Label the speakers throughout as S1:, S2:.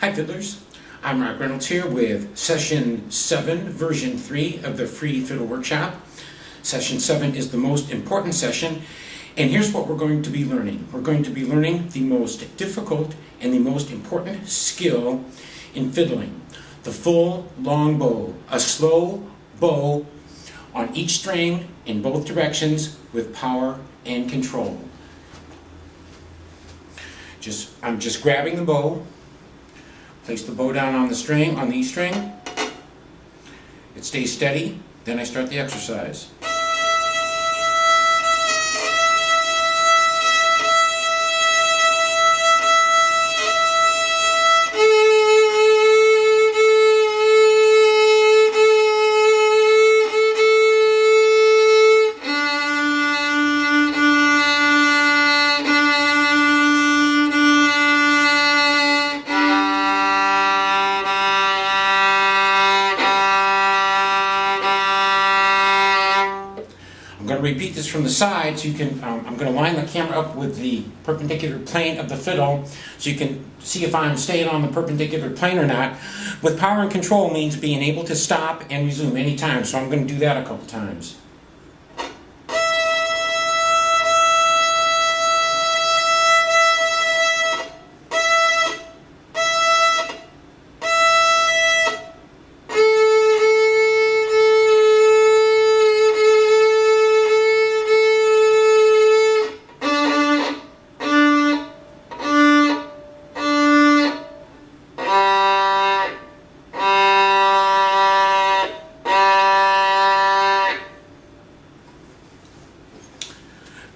S1: Hi fiddlers, I'm Reynolds here with Session 7, version 3 of the Free-Fiddle-Workshop. Session 7 is the most important session, and here's what we're going to be learning. We're going to be learning the most difficult and the most important skill in fiddling. The full long bow, a slow bow on each string in both directions with power and control. I'm just grabbing the bow, place the bow down on the string, on the E string. It stays steady, then I start the exercise. I'm going to repeat this from the side so you can, I'm going to line the camera up with the perpendicular plane of the fiddle so you can see if I'm staying on the perpendicular plane or not. With power and control means being able to stop and resume any time, so I'm going to do that a couple times.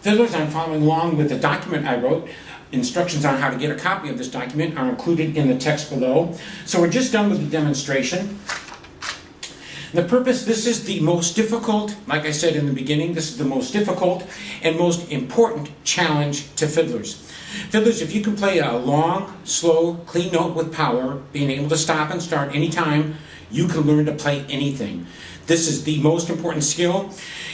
S1: Fiddlers, I'm following along with the document I wrote. Instructions on how to get a copy of this document are included in the text below. So we're just done with the demonstration. The purpose, this is the most difficult, like I said in the beginning, this is the most difficult and most important challenge to fiddlers. Fiddlers, if you can play a long, slow, clean note with power, being able to stop and start anytime, you can learn to play anything. This is the most important skill.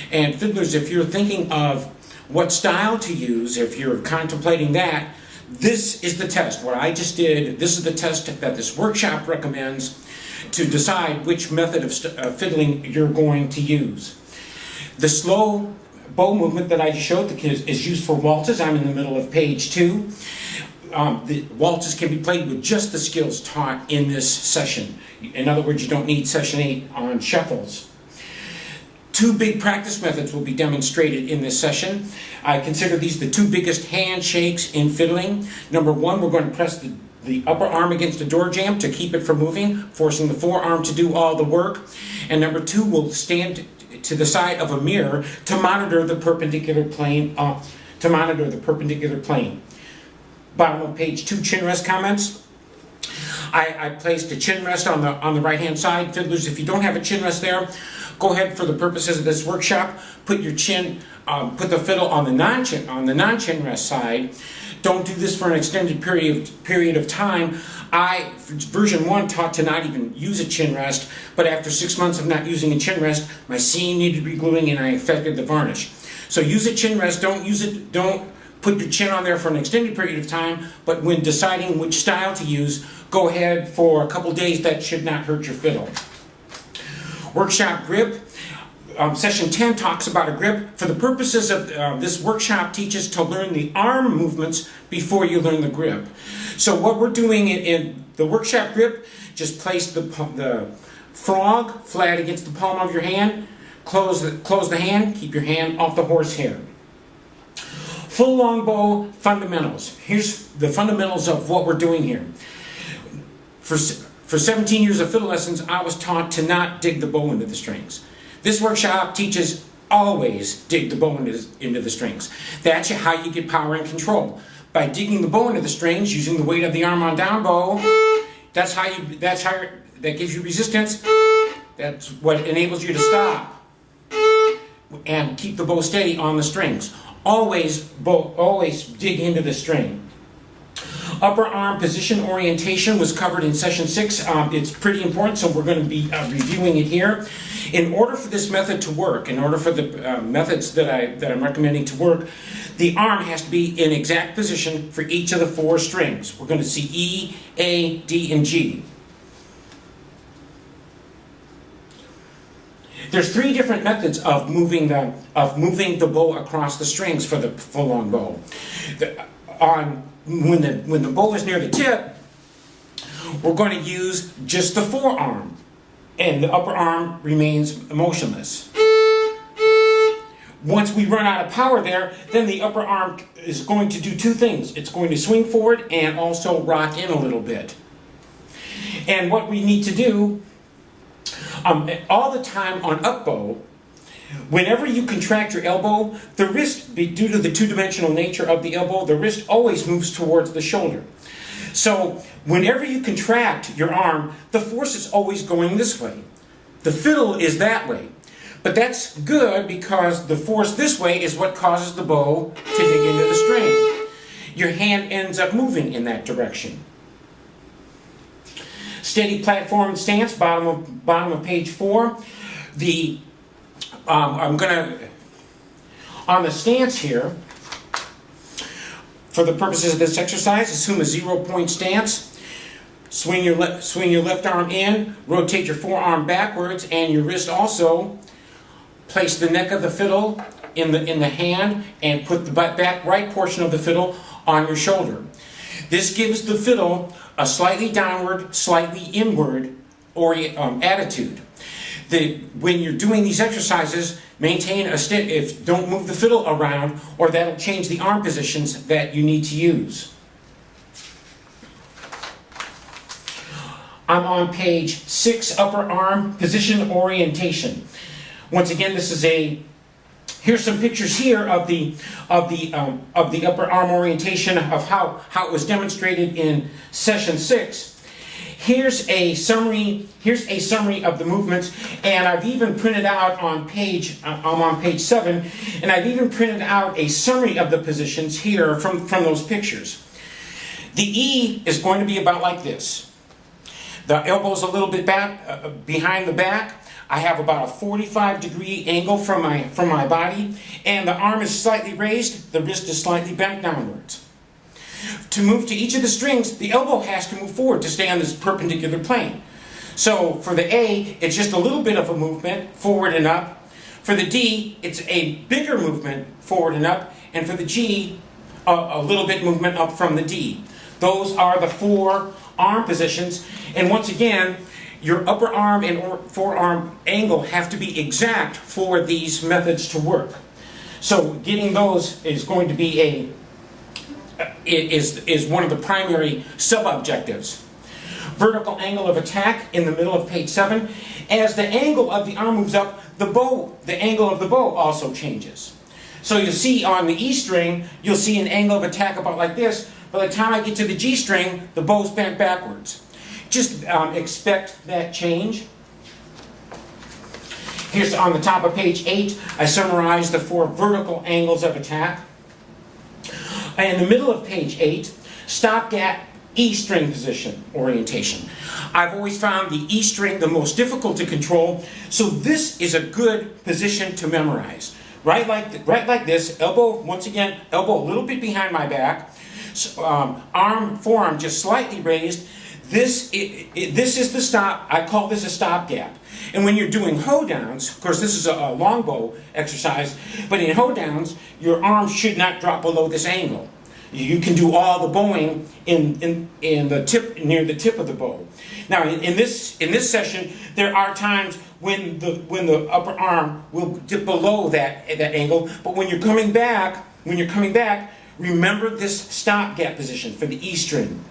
S1: And fiddlers, if you're thinking of what style to use, if you're contemplating that, this is the test. What I just did, this is the test that this workshop recommends to decide which method of fiddling you're going to use. The slow bow movement that I just showed the kids is used for waltzes. I'm in the middle of page 2. The waltzes can be played with just the skills taught in this session. In other words, you don't need session 8 on shuffles. 2 big practice methods will be demonstrated in this session. I consider these the 2 biggest handshakes in fiddling. Number 1, we're going to press the upper arm against the Doorjamb to keep it from moving, forcing the forearm to do all the work. And number 2, we'll stand to the side of a mirror to monitor the perpendicular plane. Bottom of page 2, chin rest comments. I placed a chin rest on the right hand side. Fiddlers, if you don't have a chin rest there, go ahead for the purposes of this workshop. Put your chin, put the fiddle on the non-chin rest side. Don't do this for an extended period of time. Version 1 taught to not even use a chin rest, but after 6 months of not using a chin rest, my seam needed regluing and I affected the varnish. So use a chin rest. Don't put your chin on there for an extended period of time, but when deciding which style to use, go ahead for a couple days. That should not hurt your fiddle. Workshop grip. Session 10 talks about a grip. For the purposes of this workshop teaches to learn the arm movements before you learn the grip. So what we're doing in the workshop grip, just place the frog flat against the palm of your hand, close the hand, keep your hand off the horsehair. Full long bow fundamentals. Here's the fundamentals of what we're doing here. For 17 years of fiddle lessons, I was taught to not dig the bow into the strings. This workshop teaches always dig the bow into the strings. That's how you get power and control. By digging the bow into the strings, using the weight of the arm on down bow, that gives you resistance. That's what enables you to stop and keep the bow steady on the strings. Always dig into the string. Upper arm position orientation was covered in session 6. It's pretty important, so we're going to be reviewing it here. In order for this method to work, in order for the methods that I'm recommending to work, the arm has to be in exact position for each of the 4 strings. We're going to see E, A, D, and G. There's 3 different methods of moving the bow across the strings for the full-on bow. When the bow is near the tip, we're going to use just the forearm, and the upper arm remains motionless. Once we run out of power there, then the upper arm is going to do 2 things. It's going to swing forward and also rock in a little bit. And what we need to do all the time on up bow, whenever you contract your elbow, the wrist, due to the 2-dimensional nature of the elbow, the wrist always moves towards the shoulder. So whenever you contract your arm, the force is always going this way. The fiddle is that way. But that's good because the force this way is what causes the bow to dig into the string. Your hand ends up moving in that direction. Steady platform stance, bottom of page 4. I'm going to, on the stance here, for the purposes of this exercise, assume a 0-point stance. Swing your left arm in, rotate your forearm backwards, and your wrist also. Place the neck of the fiddle in the hand and put the back right portion of the fiddle on your shoulder. This gives the fiddle a slightly downward, slightly inward attitude. When you're doing these exercises, maintain don't move the fiddle around, or that'll change the arm positions that you need to use. I'm on page 6, upper arm position orientation. Once again, here's some pictures here of the upper arm orientation of how it was demonstrated in session 6. Here's a summary of the movements, and I've even printed out on page 7, and I've even printed out a summary of the positions here from those pictures. The E is going to be about like this. The elbow's a little bit back behind the back. I have about a 45-degree angle from my body, and the arm is slightly raised, the wrist is slightly bent downwards. To move to each of the strings, the elbow has to move forward to stay on this perpendicular plane. So for the A, it's just a little bit of a movement forward and up. For the D, it's a bigger movement forward and up. And for the G, a little bit movement up from the D. Those are the 4 arm positions. And once again, your upper arm and forearm angle have to be exact for these methods to work. So getting those is going to be is one of the primary sub-objectives. Vertical angle of attack in the middle of page 7. As the angle of the arm moves up, the angle of the bow also changes. So you'll see on the E string, you'll see an angle of attack about like this. By the time I get to the G string, the bow's bent backwards. Just expect that change. Here's on the top of page 8, I summarized the 4 vertical angles of attack. In the middle of page 8, stopgap E string position orientation. I've always found the E string the most difficult to control, so this is a good position to memorize. Right like this, elbow, once again, elbow a little bit behind my back, forearm just slightly raised. This is the stop. I call this a stopgap. And when you're doing hoedowns, of course this is a longbow exercise, but in hoedowns, your arm should not drop below this angle. You can do all the bowing in the tip, near the tip of the bow. Now in this session, there are times when the upper arm will dip below that angle, but when you're coming back, remember this stopgap position for the E string.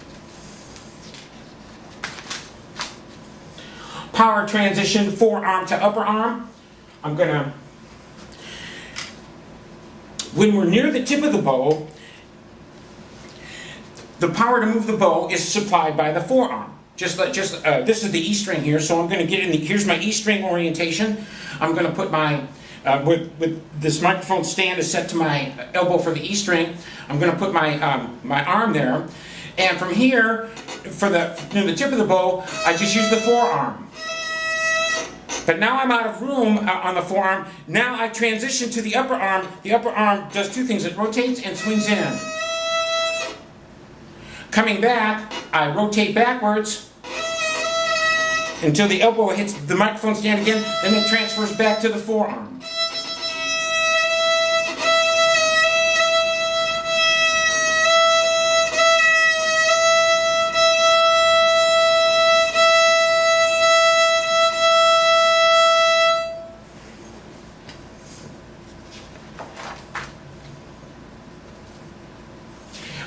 S1: Power transition, forearm to upper arm. When we're near the tip of the bow, the power to move the bow is supplied by the forearm. This is the E string here, so I'm going to get in here's my E string orientation. I'm going to put my, with this microphone stand is set to my elbow for the E string, I'm going to put my, my arm there. And from here, near the tip of the bow, I just use the forearm. But now I'm out of room on the forearm. Now I transition to the upper arm. The upper arm does two things. It rotates and swings in. Coming back, I rotate backwards until the elbow hits the microphone stand again, then it transfers back to the forearm.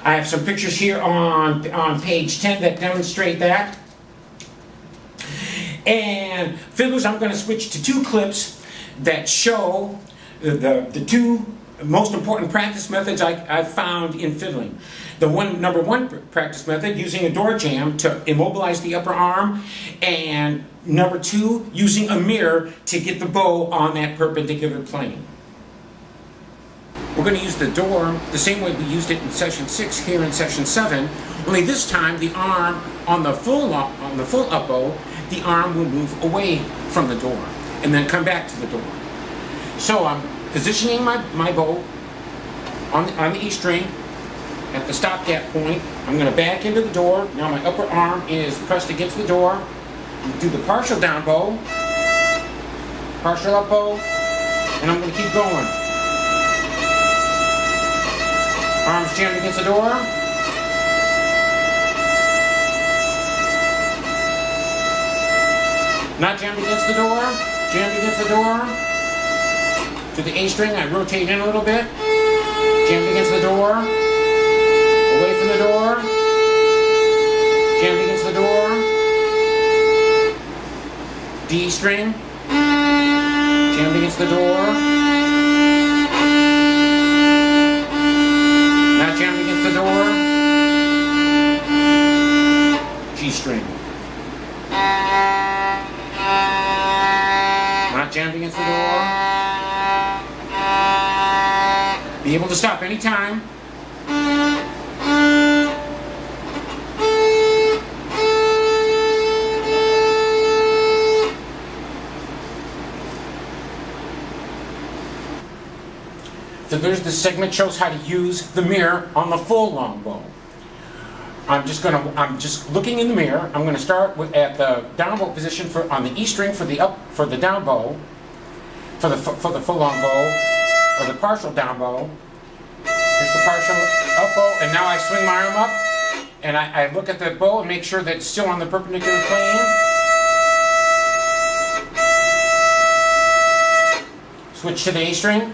S1: I have some pictures here on page 10 that demonstrate that. And fiddlers, I'm going to switch to two clips that show the two most important practice methods I've found in fiddling. The number one practice method, using a Doorjamb to immobilize the upper arm, and number two, using a mirror to get the bow on that perpendicular plane. We're going to use the door the same way we used it in session 6 here in session 7, only this time the arm on the full up bow, the arm will move away from the door and then come back to the door. So I'm positioning my bow on the E string at the stopgap point. I'm going to back into the door. Now my upper arm is pressed against the door. Do the partial down bow, partial up bow, and I'm going to keep going. Arms jammed against the door. Not jammed against the door. Jammed against the door. To the A string, I rotate in a little bit. Jammed against the door. Away from the door. Jammed against the door. D string. Jammed against the door. Jammed against the door. G string. Not jammed against the door. Be able to stop anytime. So there's the segment shows how to use the mirror on the full long bow. I'm just looking in the mirror. I'm going to start at the down bow position on the E string for the down bow, for the full long bow, or the partial down bow. Here's the partial up bow, and now I swing my arm up, and I look at the bow and make sure that it's still on the perpendicular plane. Switch to the A string.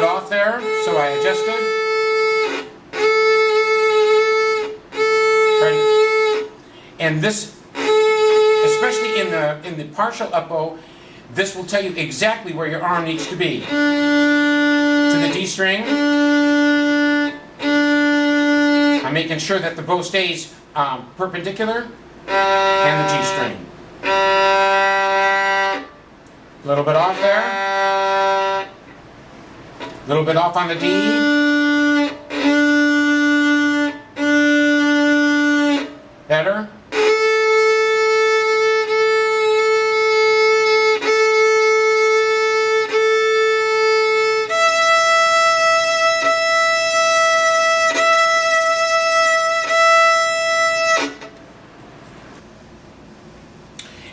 S1: Off there, so I adjusted. Right. And this, especially in the partial up bow, this will tell you exactly where your arm needs to be. To the D string. I'm making sure that the bow stays perpendicular, and the G string. A little bit off there. A little bit off on the D. Better.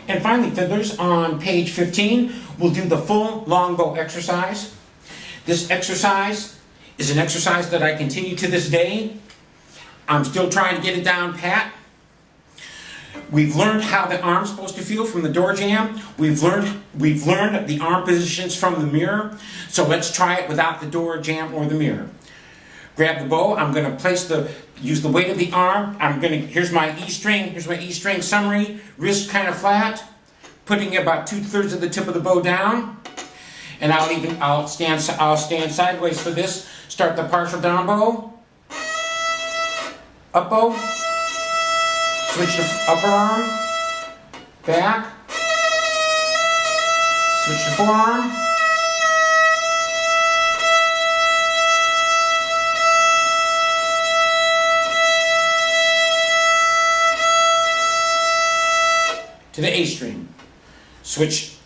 S1: And finally, fiddlers, on page 15, we'll do the full long bow exercise. This exercise is an exercise that I continue to this day. I'm still trying to get it down pat. We've learned how the arm's supposed to feel from the Doorjamb. We've learned the arm positions from the mirror. So let's try it without the Doorjamb or the mirror. Grab the bow. I'm going to use the weight of the arm. Here's my E string summary. Wrist kind of flat. Putting about 2/3 of the tip of the bow down. And I'll stand sideways for this. Start the partial down bow. Up bow. Switch to upper arm. Back. Switch to forearm. to the A string. Switch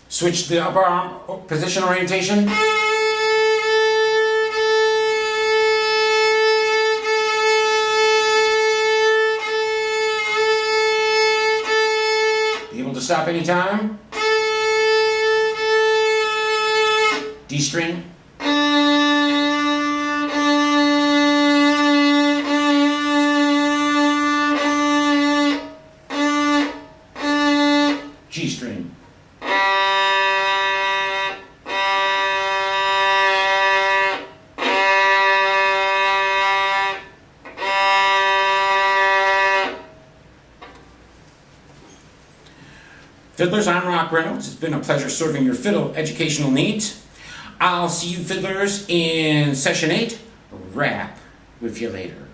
S1: the upper arm position orientation. Be able to stop anytime. D string. G string. Fiddlers, I'm Rock Reynolds. It's been a pleasure serving your fiddle educational needs. I'll see you fiddlers in session 8. Rap with you later.